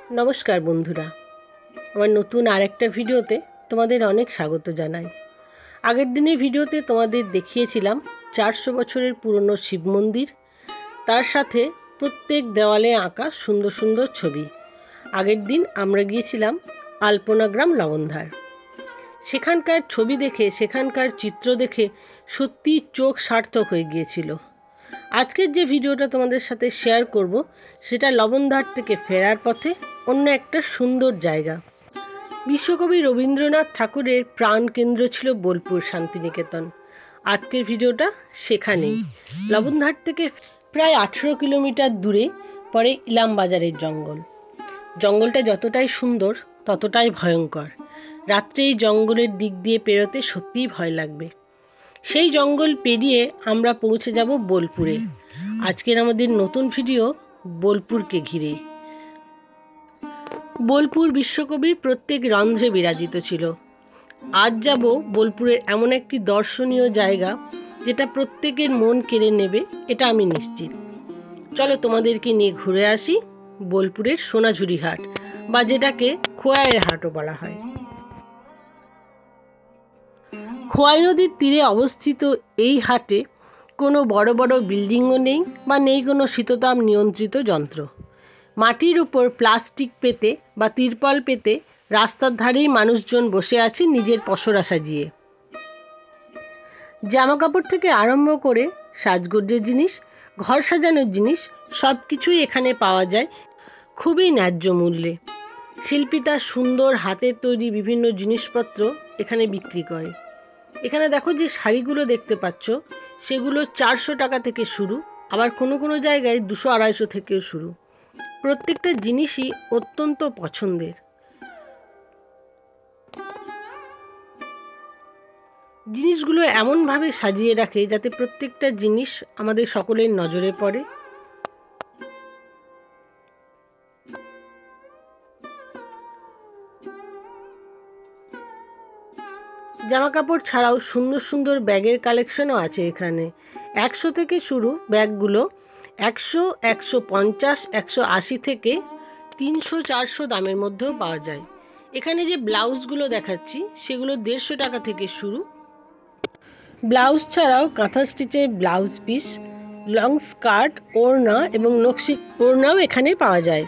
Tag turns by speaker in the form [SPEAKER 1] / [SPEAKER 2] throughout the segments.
[SPEAKER 1] नमस्कार बंधुरा আমার নতুন আরেকটা ভিডিওতে তোমাদের অনেক স্বাগত জানাই। আগের দিনের ভিডিওতে তোমাদের দেখিয়েছিলাম 400 বছরের পুরনো শিব মন্দির, তার সাথে প্রত্যেক দেওয়ালে আঁকা সুন্দর সুন্দর ছবি। আগের দিন আমরা গিয়েছিলাম আলপনা গ্রাম লবণধার। সেখানকার ছবি দেখে, সেখানকার চিত্র দেখে সত্যি চোখ সার্থক হয়ে গিয়েছিল। আজকের যে ভিডিওটা তোমাদের সাথে শেয়ার করব সেটা লবণধার থেকে ফেরার পথে অন্য একটা সুন্দর জায়গা। বিশ্বকবি রবীন্দ্রনাথ ঠাকুরের প্রাণকেন্দ্র ছিল বোলপুর শান্তিনিকেতন। আজকের ভিডিওটা সেখানেই। লবণধার থেকে প্রায় 18 কিলোমিটার দূরে পড়ে ইলামবাজারের জঙ্গল। জঙ্গলটা যতটাই সুন্দর ততটাই ভয়ঙ্কর। রাত্রে এই জঙ্গলের দিক দিয়ে পেরোতে সত্যিই ভয় লাগবে। সেই জঙ্গল পেরিয়ে আমরা পৌঁছে যাব বোলপুরে। আজকের আমাদের নতুন ভিডিও বোলপুরকে ঘিরে। বোলপুর বিশ্বকবির প্রত্যেক রন্ধ্রে বিরাজিত ছিল। আজ যাব বোলপুরের এমন একটি দর্শনীয় জায়গা যেটা প্রত্যেকের মন কেড়ে নেবে, এটা আমি নিশ্চিত। চলো তোমাদেরকে নিয়ে ঘুরে আসি বোলপুরের সোনাঝুরি হাট, বা যেটাকে খোয়াইয়ের হাটও বলা হয়। খোয়াই নদীর তীরে অবস্থিত এই হাটে কোনো বড় বড় বিল্ডিংও নেই বা নেই কোনো শীততাপ নিয়ন্ত্রিত যন্ত্র। মাটির উপর প্লাস্টিক পেতে বা তিরপল পেতে রাস্তার ধারেই মানুষজন বসে আছে নিজের পসরা সাজিয়ে। জামা কাপড় থেকে আরম্ভ করে সাজগোজের জিনিস, ঘর সাজানোর জিনিস সব কিছুই এখানে পাওয়া যায় খুবই ন্যায্য মূল্যে। শিল্পী তার সুন্দর হাতের তৈরি বিভিন্ন জিনিসপত্র এখানে বিক্রি করে। এখানে দেখো যে শাড়িগুলো দেখতে পাচ্ছ সেগুলো 400 টাকা থেকে শুরু, আবার কোনো কোনো জায়গায় 200-250 থেকেও শুরু। প্রত্যেকটা জিনিসই অত্যন্ত পছন্দের। জিনিসগুলো এমনভাবে সাজিয়ে রাখে যাতে প্রত্যেকটা জিনিস আমাদের সকলের নজরে পড়ে। জামা কাপড় ছাড়াও সুন্দর সুন্দর ব্যাগের কালেকশনও আছে এখানে। 100 থেকে শুরু ব্যাগগুলো, 100, 150, 180 থেকে 300-400 দামের মধ্যেও পাওয়া যায়। এখানে যে ব্লাউজগুলো দেখাচ্ছি সেগুলো 150 টাকা থেকে শুরু। ব্লাউজ ছাড়াও কাঁথা স্টিচের ব্লাউজ পিস, লং স্কার্ট, ওড়না এবং নকশি ওড়নাও এখানে পাওয়া যায়।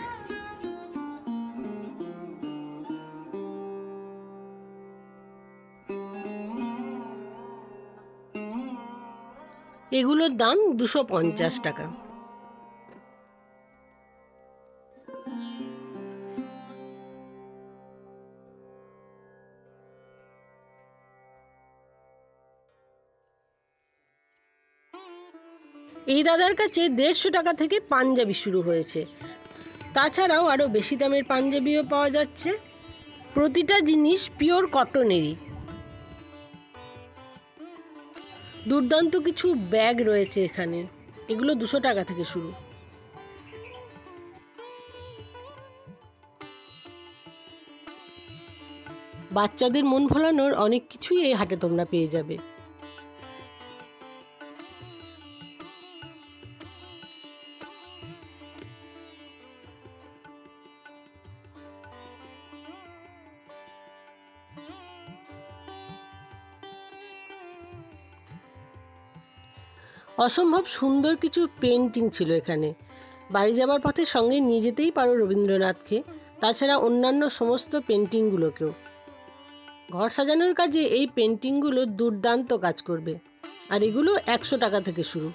[SPEAKER 1] এগুলোর দাম 250 টাকা। এই দাদার কাছে 150 টাকা থেকে পাঞ্জাবি শুরু হয়েছে। তাছাড়াও আরও বেশি দামের পাঞ্জাবিও পাওয়া যাচ্ছে। প্রতিটা জিনিস পিওর কটনেরই। দুর্দান্ত কিছু ব্যাগ রয়েছে এখানে, এগুলো 200 টাকা থেকে শুরু। বাচ্চাদের মন ভোলানোর অনেক কিছুই এই হাটে তোমরা পেয়ে যাবে। অসম্ভব সুন্দর কিছু পেন্টিং ছিল এখানে। বাড়ি যাবার পথে সঙ্গে নিয়ে যেতেই পারো রবীন্দ্রনাথকে, তাছাড়া অন্যান্য সমস্ত পেন্টিংগুলোকেও। ঘর সাজানোর কাজে এই পেন্টিংগুলো দুর্দান্ত কাজ করবে। আর এগুলো 100 টাকা থেকে শুরু।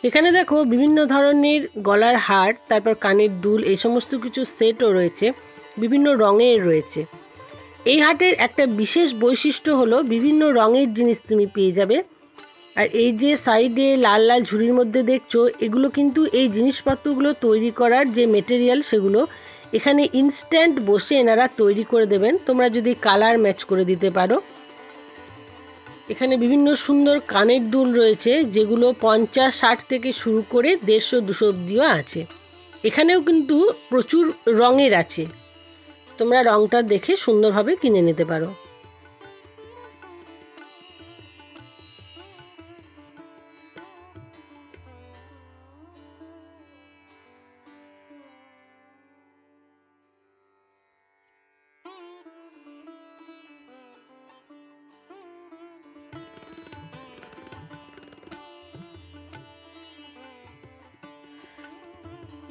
[SPEAKER 1] এখানে দেখো বিভিন্ন ধরনের গলার হার, তারপর কানের দুল, এই সমস্ত কিছু সেটও রয়েছে, বিভিন্ন রঙের রয়েছে। এই হাটের একটা বিশেষ বৈশিষ্ট্য হলো বিভিন্ন রঙের জিনিস তুমি পেয়ে যাবে। আর এই যে সাইডে লাল লাল ঝুড়ির মধ্যে দেখছো, এগুলো কিন্তু এই জিনিসপত্রগুলো তৈরি করার যে মেটেরিয়াল, সেগুলো এখানে ইনস্ট্যান্ট বসে এনারা তৈরি করে দেবেন, তোমরা যদি কালার ম্যাচ করে দিতে পারো। এখানে বিভিন্ন সুন্দর কানের দুল রয়েছে যেগুলো 50-60 থেকে শুরু করে 150-200 অব্দিও আছে। এখানেও কিন্তু প্রচুর রঙের আছে, তোমরা রংটা দেখে সুন্দরভাবে কিনে নিতে পারো।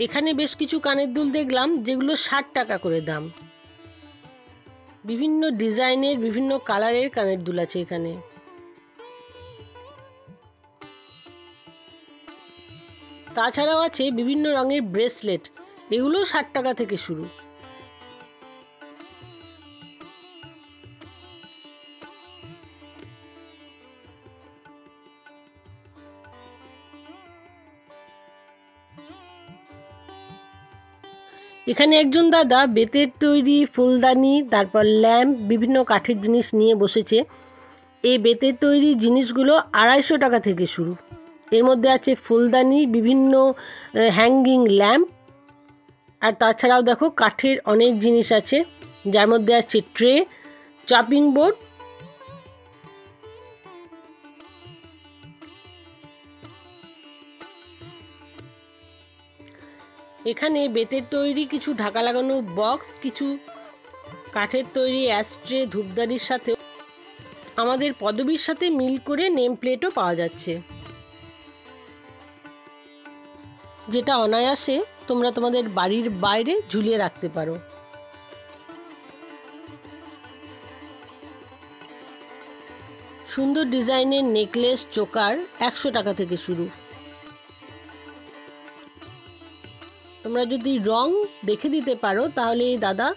[SPEAKER 1] এখানে বেশ কিছু কানের দুল দেখলাম যেগুলো 60 টাকা করে দাম। বিভিন্ন ডিজাইনের বিভিন্ন কালারের কানের দুল আছে এখানে। তাছাড়াও আছে বিভিন্ন রঙের ব্রেসলেট, এগুলো 60 টাকা থেকে শুরু। এখানে একজন দাদা বেতের তৈরি ফুলদানি, তারপর ল্যাম্প, বিভিন্ন কাঠের জিনিস নিয়ে বসেছে। এই বেতের তৈরি জিনিসগুলো 250 টাকা থেকে শুরু। এর মধ্যে আছে ফুলদানি, বিভিন্ন হ্যাঙ্গিং ল্যাম্প, আর তাছাড়াও দেখো কাঠের অনেক জিনিস আছে, যার মধ্যে আছে ট্রে, চপিং বোর্ড। এখানে বেতের তৈরি কিছু ঢাকা লাগানো বক্স, কিছু কাঠের তৈরি অ্যাস্ট্রে, ধূপদানির সাথে আমাদের পদবীর সাথে মিল করে নেম প্লেটও পাওয়া যাচ্ছে, যেটা অনায়াসে তোমরা তোমাদের বাড়ির বাইরে ঝুলিয়ে রাখতে পারো। সুন্দর ডিজাইনের নেকলেস, চোকার 100 টাকা থেকে শুরু। তোমরা যদি রং দেখে দিতে পারো তাহলে এই দাদা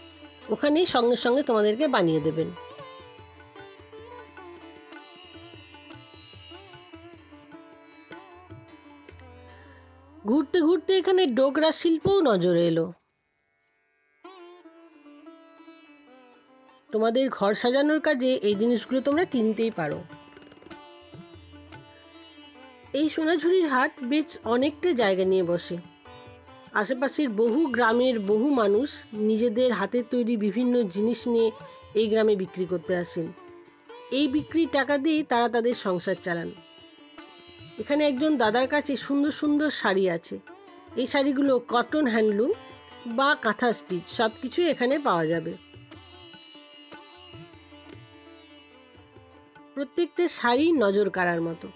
[SPEAKER 1] ওখানেই সঙ্গে সঙ্গে তোমাদেরকে বানিয়ে দেবেন। ঘুরতে ঘুরতে এখানে ডোকরা শিল্পও নজরে এলো। তোমাদের ঘর সাজানোর কাজে এই জিনিসগুলো তোমরা কিনতেই পারো। এই সোনাঝুরির হাট বেশ অনেকটা জায়গা নিয়ে বসে। আশেপাশের বহু গ্রামের বহু মানুষ নিজেদের হাতের তৈরি বিভিন্ন জিনিস নিয়ে এই গ্রামে বিক্রি করতে আসেন। এই বিক্রির টাকা দিয়েই তারা তাদের সংসার চালান। এখানে একজন দাদার কাছে সুন্দর সুন্দর শাড়ি আছে। এই শাড়িগুলো কটন হ্যান্ডলুম বা কাঁথা স্টিচ সব কিছুই এখানে পাওয়া যাবে। প্রত্যেকটা শাড়ি নজর কাড়ার মতো।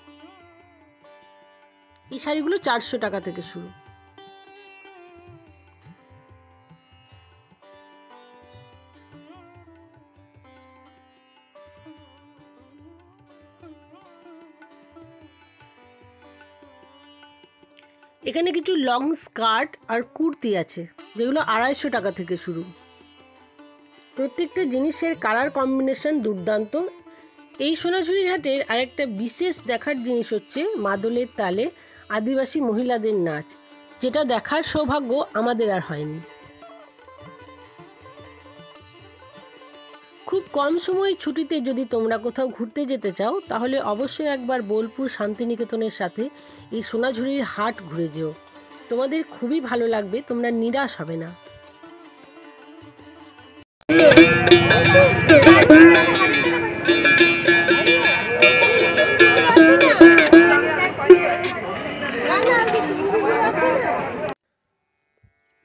[SPEAKER 1] এই শাড়িগুলো 400 টাকা থেকে শুরু। এখানে কিছু লং স্কার্ট আর কুর্তি আছে, যেগুলো 250 টাকা থেকে শুরু। প্রত্যেকটা জিনিসের কালার কম্বিনেশন দুর্দান্ত। এই সোনাঝুরি হাটের আরেকটা বিশেষ দেখার জিনিস হচ্ছে মাদলের তালে আদিবাসী মহিলাদের নাচ, যেটা দেখার সৌভাগ্য আমাদের আর হয়নি। খুব কম সময় ছুটিতে যদি তোমরা কোথাও ঘুরতে যেতে চাও তাহলে অবশ্যই একবার বোলপুর শান্তিনিকেতনের সাথে এই সোনাঝুরির হাট ঘুরে যেও। তোমাদের খুবই ভালো লাগবে, তোমরা নিরাশ হবে না।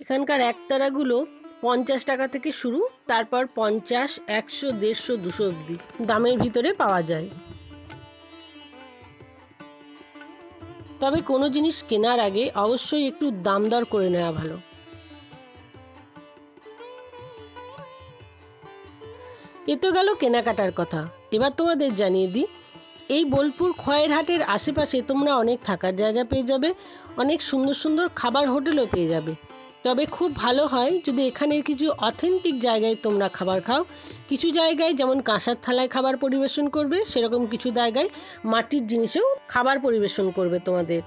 [SPEAKER 1] এখানকার একতারাগুলো 50 টাকা থেকে শুরু, তারপর 50, 100, 150, 200 অবধি দামের ভিতরে পাওয়া যায়। তবে কোনো জিনিস কেনার আগে অবশ্যই একটু দাম দর করে নেওয়া ভালো। এ তো গেল কেনাকাটার কথা। এবার তোমাদের জানিয়ে দিই, এই বোলপুর খয়ের হাটের আশেপাশে তোমরা অনেক থাকার জায়গা পেয়ে যাবে, অনেক সুন্দর সুন্দর খাবার হোটেলও পেয়ে যাবে। তবে খুব ভালো হয় যদি এখানের কিছু অথেন্টিক জায়গায় তোমরা খাবার খাও। কিছু জায়গায় যেমন কাঁসার থালায় খাবার পরিবেশন করবে, সেরকম কিছু জায়গায় মাটির জিনিসেও খাবার পরিবেশন করবে তোমাদের।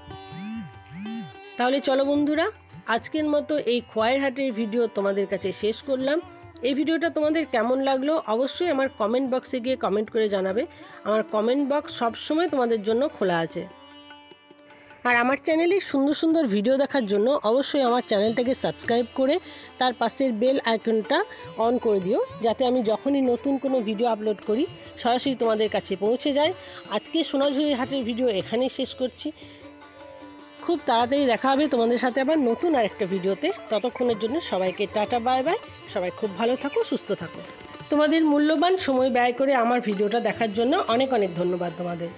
[SPEAKER 1] তাহলে চলো বন্ধুরা, আজকের মতো এই খোয়াইয়ের হাটের ভিডিও তোমাদের কাছে শেষ করলাম। এই ভিডিওটা তোমাদের কেমন লাগলো অবশ্যই আমার কমেন্ট বক্সে গিয়ে কমেন্ট করে জানাবে। আমার কমেন্ট বক্স সবসময় তোমাদের জন্য খোলা আছে। আর আমার চ্যানেলে সুন্দর সুন্দর ভিডিও দেখার জন্য অবশ্যই আমার চ্যানেলটাকে সাবস্ক্রাইব করে তার পাশের বেল আইকনটা অন করে দিও, যাতে আমি যখনই নতুন কোনো ভিডিও আপলোড করি সরাসরি তোমাদের কাছে পৌঁছে যায়। আজকে সোনাঝুরি হাটের ভিডিও এখানেই শেষ করছি। খুব তাড়াতাড়ি দেখা হবে তোমাদের সাথে আবার নতুন আরেকটা ভিডিওতে। ততক্ষণের জন্য সবাইকে টাটা, বাই বাই। সবাই খুব ভালো থাকো, সুস্থ থাকো। তোমাদের মূল্যবান সময় ব্যয় করে আমার ভিডিওটা দেখার জন্য অনেক অনেক ধন্যবাদ তোমাদের।